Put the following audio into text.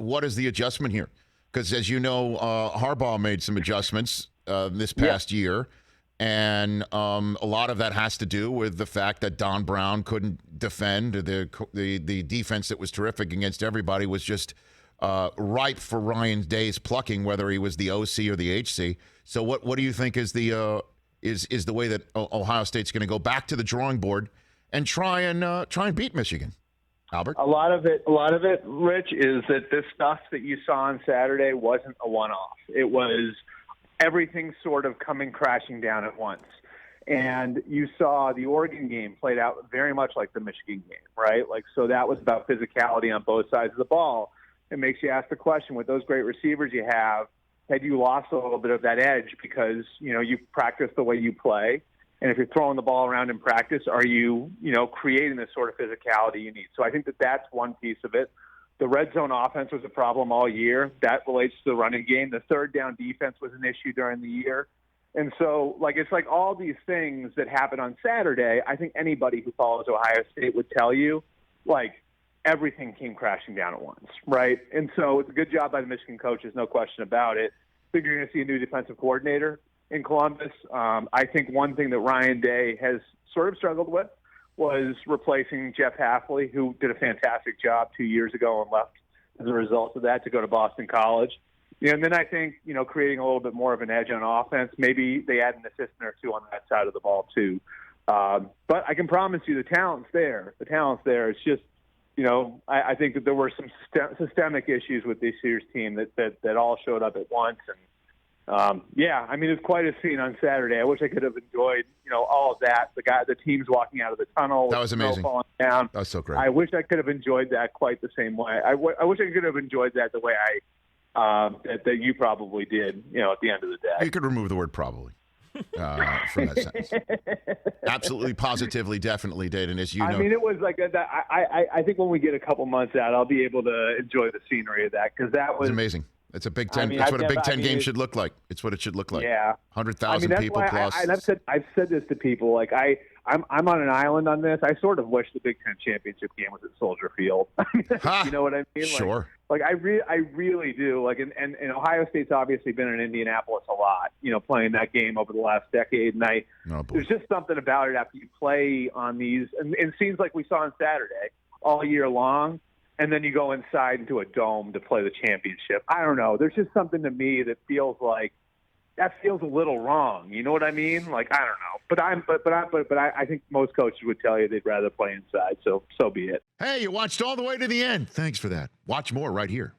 what is the adjustment here? Because as you know, Harbaugh made some adjustments this past year, and a lot of that has to do with the fact that Don Brown couldn't defend. The defense that was terrific against everybody was just ripe for Ryan Day's plucking, whether he was the OC or the HC. So what do you think is the is the way that Ohio State's going to go back to the drawing board and try and beat Michigan? Albert? A lot of it, Rich, is that this stuff that you saw on Saturday wasn't a one-off. It was everything sort of coming crashing down at once. And you saw the Oregon game played out very much like the Michigan game, right? Like, so that was about physicality on both sides of the ball. It makes you ask the question, with those great receivers you have, had you lost a little bit of that edge because, you practice the way you play? And if you're throwing the ball around in practice, are you, creating the sort of physicality you need? So I think that that's one piece of it. The red zone offense was a problem all year. That relates to the running game. The third down defense was an issue during the year. And so, it's like all these things that happened on Saturday, I think anybody who follows Ohio State would tell you, everything came crashing down at once, right? And so it's a good job by the Michigan coaches, no question about it. I think you're going to see a new defensive coordinator in Columbus. I think one thing that Ryan Day has sort of struggled with was replacing Jeff Hafley, who did a fantastic job 2 years ago and left as a result of that to go to Boston College. And then I think, creating a little bit more of an edge on offense. Maybe they add an assistant or two on that side of the ball too. But I can promise you the talent's there. The talent's there. It's just, I think that there were some systemic issues with this year's team that all showed up at once. And, it's quite a scene on Saturday. I wish I could have enjoyed, all of that. The teams walking out of the tunnel. That was amazing. Falling down. That was so great. I wish I could have enjoyed that quite the same way. I wish I could have enjoyed that the way that you probably did, at the end of the day. You could remove the word probably from that sentence. Absolutely, positively, definitely did. And as you know. It was like that. I think when we get a couple months out, I'll be able to enjoy the scenery of that because that was amazing. It's a Big Ten. That's what a Big Ten game should look like. It's what it should look like. Yeah, 100,000 people plus. I've said this to people. I'm on an island on this. I sort of wish the Big Ten championship game was at Soldier Field. You know what I mean? Sure. I really do. And Ohio State's obviously been in Indianapolis a lot. Playing that game over the last decade. And there's just something about it after you play on these and scenes like we saw on Saturday all year long. And then you go inside into a dome to play the championship. I don't know. There's just something to me that feels a little wrong. You know what I mean? I don't know. But I think most coaches would tell you they'd rather play inside. So be it. Hey, you watched all the way to the end. Thanks for that. Watch more right here.